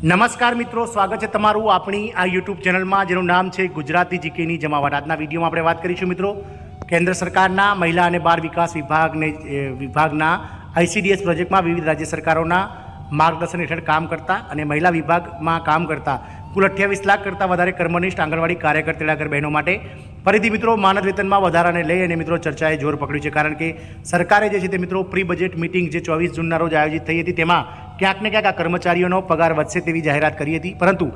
નમસ્કાર મિત્રો, સ્વાગત છે તમારું આપણી આ યુટ્યુબ ચેનલમાં જેનું નામ છે ગુજરાતી જીકેની જમાવટ। આજના વિડીયોમાં આપણે વાત કરીશું મિત્રો કેન્દ્ર સરકારના મહિલા અને બાળ વિકાસ વિભાગના ICDS પ્રોજેક્ટમાં વિવિધ રાજ્ય સરકારોના માર્ગદર્શન હેઠળ કામ કરતા અને મહિલા વિભાગમાં કામ કરતા કુલ 28 લાખ કરતાં વધારે કર્મનિષ્ઠ આંગણવાડી કાર્યકર તેડાગર બહેનો માટે ફરીથી મિત્રો માનદ વેતનમાં વધારાને લઈ અને મિત્રો ચર્ચાએ જોર પકડ્યું છે। કારણ કે સરકારે જે છે તે મિત્રો પ્રી બજેટ મિટિંગ જે 24 જૂનના રોજ આયોજિત થઈ હતી તેમાં ક્યાંક ને ક્યાંક આ કર્મચારીઓનો પગાર વધશે તેવી જાહેરાત કરી હતી, પરંતુ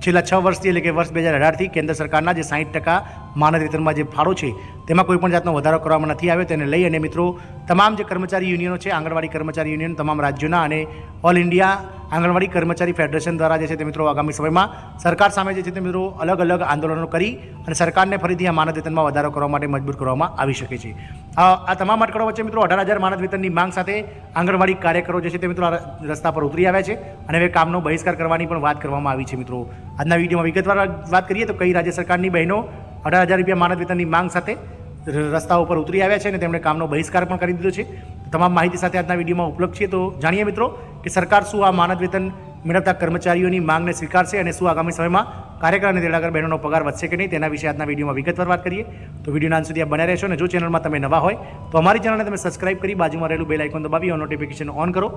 છેલ્લા 6 વર્ષથી એટલે કે વર્ષ 2018થી કેન્દ્ર સરકારના જે 60% માનદ વેતનમાં જે ફાળો છે તેમાં કોઈપણ જાતનો વધારો કરવામાં નથી આવ્યો। તેને લઈ અને મિત્રો તમામ જે કર્મચારી યુનિયનો છે, આંગણવાડી કર્મચારી યુનિયન તમામ રાજ્યોના અને ઓલ ઇન્ડિયા આંગણવાડી કર્મચારી ફેડરેશન દ્વારા જે છે તે મિત્રો આગામી સમયમાં સરકાર સામે જે છે તે મિત્રો અલગ અલગ આંદોલનો કરી અને સરકારને ફરીથી આ માનદ વેતનમાં વધારો કરવા માટે મજબૂર કરવામાં આવી શકે છે। આ તમામ અટકળો વચ્ચે મિત્રો 18,000 માનદ વેતનની માંગ સાથે આંગણવાડી કાર્યકરો જે છે તે મિત્રો રસ્તા પર ઉતરી આવ્યા છે અને હવે કામનો બહિષ્કાર કરવાની પણ વાત કરવામાં આવી છે। મિત્રો આજના વિડીયોમાં વિગતવાર વાત કરીએ તો કઈ રાજ્ય સરકારની બહેનો 18,000 રૂપિયા માનદ વેતનની માંગ સાથે રસ્તા ઉપર ઉતરી આવ્યા છે અને તેમણે કામનો બહિષ્કાર પણ કરી દીધો છે। તમામ માહિતી સાથે આજના વિડીયોમાં ઉપલબ્ધ છે, તો જાણીએ મિત્રો કે સરકાર શું આ માનદ વેતન મેળવતા કર્મચારીઓની માંગને સ્વીકારશે અને શું આગામી સમયમાં કાર્યકર અને તેડાગર બહેનોનો પગાર વધશે કે નહીં તેના વિશે આજના વિડીયોમાં વિગતવાર વાત કરીએ। તો વિડીયોના અંત સુધી આપ બન્યા રહેશો અને જો ચેનલમાં તમે નવા હોય તો અમારી ચેનલને તમે સબસ્ક્રાઇબ કરી બાજુમાં રહેલું બેલ આઇકોન દબાવી નોટિફિકેશન ઓન કરો,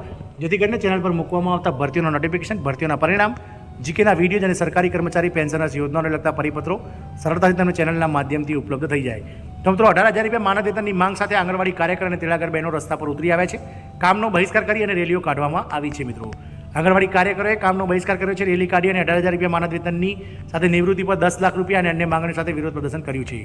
જેથી કરીને ચેનલ પર મૂકવામાં આવતા ભરતીઓના નોટિફિકેશન, ભરતીઓના પરિણામ, જીકેના વિડીયો અને સરકારી કર્મચારી પેન્શનર્સ યોજનાઓને લગતા પરિપત્રો સરળતાથી તમને ચેનલના માધ્યમથી ઉપલબ્ધ થઈ જાય। તો મિત્રો 18,000 રૂપિયા માનદ વેતનની માંગ સાથે આંગણવાડી કાર્યકર અને તેડાગર બહેનો રસ્તા પર ઉતરી આવ્યા છે। કામનો બહિષ્કાર કરી અને રેલીઓ કાઢવામાં આવી છે। મિત્રો આંગણવાડી કાર્યકરોએ કામનો બહિષ્કાર કર્યો છે, રેલી કાઢી અને 18,000 રૂપિયા માનદ વેતનની સાથે નિવૃત્તિ પર 10 લાખ રૂપિયા અને અન્ય માંગણીઓ સાથે વિરોધ પ્રદર્શન કર્યું છે।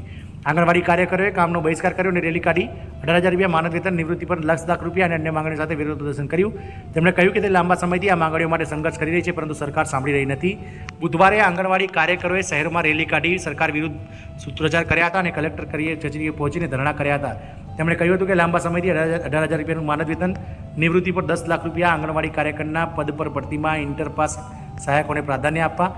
આંગણવાડી કાર્યકરોએ કામનો બહિષ્કાર કર્યો અને રેલી કાઢી 18,000 રૂપિયા માનદ વેતન નિવૃત્તિ પર 10 લાખ રૂપિયા અને અન્ય માંગણીઓ સાથે વિરોધ પ્રદર્શન કર્યું। તેમણે કહ્યું કે તે લાંબા સમયથી આ માંગણીઓ માટે સંઘર્ષ કરી રહી છે, પરંતુ સરકાર સાંભળી રહી નથી। બુધવારે આંગણવાડી કાર્યકરોએ શહેરમાં રેલી કાઢી સરકાર વિરુદ્ધ સૂત્રોચ્ચાર કર્યા હતા અને કલેક્ટર કચેરીએ પહોંચીને ધરણા કર્યા હતા। તેમણે કહ્યું હતું કે લાંબા સમયથી 18,000 રૂપિયાનું માનદ વેતન, નિવૃત્તિ પર 10 લાખ રૂપિયા, આંગણવાડી કાર્યકરના પદ પર ભરતીમાં ઇન્ટરપાસ સહાયકોને પ્રાધાન્ય આપવા,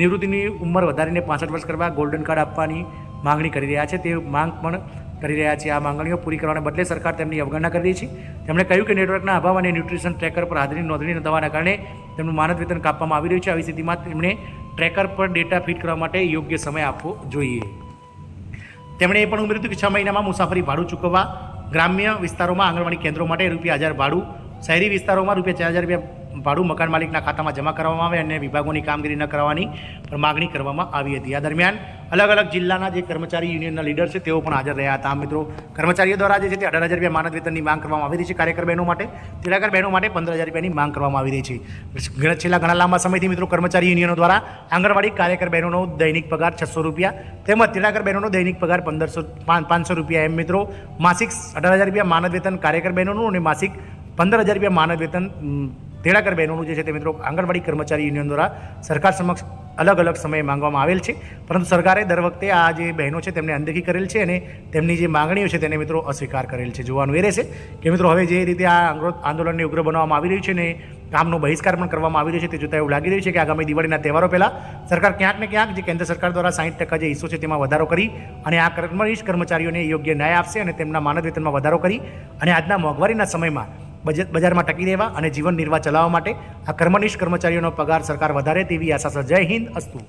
નિવૃત્તિની ઉંમર વધારીને 65 વર્ષ કરવા, ગોલ્ડન કાર્ડ આપવાની માંગણી કરી રહ્યા છે। તે માંગ પણ કરી રહ્યા છે। આ માંગણીઓ પૂરી કરવાને બદલે સરકાર તેમની અવગણના કરી રહી છે। તેમણે કહ્યું કે નેટવર્કના અભાવ અને ન્યુટ્રિશન ટ્રેકર પર હાજરીની નોંધણી ન થવાના કારણે તેમનું માનદ વેતન કાપવામાં આવી રહ્યું છે। આવી સ્થિતિમાં તેમણે ટ્રેકર પર ડેટા ફીડ કરવા માટે યોગ્ય સમય આપવો જોઈએ। તેમણે એ પણ ઉમેર્યું હતું કે 6 મહિનામાં મુસાફરી ભાડું ચૂકવવા, ગ્રામ્ય વિસ્તારોમાં આંગણવાડી કેન્દ્રો માટે ₹1000 ભાડું, શહેરી વિસ્તારોમાં ₹4000 ભાડું મકાન માલિકના ખાતામાં જમા કરવામાં આવે અને વિભાગોની કામગીરી ન કરવાની પણ માગણી કરવામાં આવી હતી। આ દરમિયાન અલગ અલગ જિલ્લાના જે કર્મચારી યુનિયનના લીડર છે તેઓ પણ હાજર રહ્યા હતા। મિત્રો કર્મચારીઓ દ્વારા જે છે તે 18,000 રૂપિયા માનદ વેતનની માંગ કરવામાં આવી રહી છે। કાર્યકર બહેનો માટે, તેડાગર બહેનો માટે 15,000 રૂપિયાની માંગ કરવામાં આવી રહી છે। છેલ્લા ઘણા લાંબા સમયથી મિત્રો કર્મચારી યુનિયનો દ્વારા આંગણવાડી કાર્યકર બહેનોનો દૈનિક પગાર 600 રૂપિયા તેમજ તેડાગર બહેનોનો દૈનિક પગાર 500 રૂપિયા એમ મિત્રો માસિક 18,000 રૂપિયા માનદ વેતન કાર્યકર બહેનોનું અને માસિક 15,000 રૂપિયા માનદ વેતન તેડાગર બહેનોનું જે છે તે મિત્રો આંગણવાડી કર્મચારી યુનિયન દ્વારા સરકાર સમક્ષ અલગ અલગ સમયે માંગવામાં આવેલ છે, પરંતુ સરકારે દર વખતે આ જે બહેનો છે તેમને અનદેખી કરેલ છે અને તેમની જે માંગણીઓ છે તેને મિત્રો અસ્વીકાર કરેલ છે। જોવાનું એ રહેશે કે મિત્રો હવે જે રીતે આ આંદોલનને ઉગ્ર બનાવવામાં આવી રહ્યું છે ને કામનો બહિષ્કાર પણ કરવામાં આવી રહ્યો છે, તે જોતાં એવું લાગી રહ્યું છે કે આગામી દિવાળીના તહેવારો પહેલાં સરકાર ક્યાંક ને ક્યાંક જે કેન્દ્ર સરકાર દ્વારા 60% જે હિસ્સો છે તેમાં વધારો કરી અને આ કર્મચારીઓને યોગ્ય ન્યાય આપશે અને તેમના માનદ વેતનમાં વધારો કરી અને આજના મોંઘવારીના સમયમાં બજારમાં ટકી રહેવા અને જીવન નિર્વાહ ચલાવવા માટે આ કર્મનિષ્ઠ કર્મચારીઓનો પગાર સરકાર વધારે તેવી આશા છે। જય હિન્દ, અસ્તુ।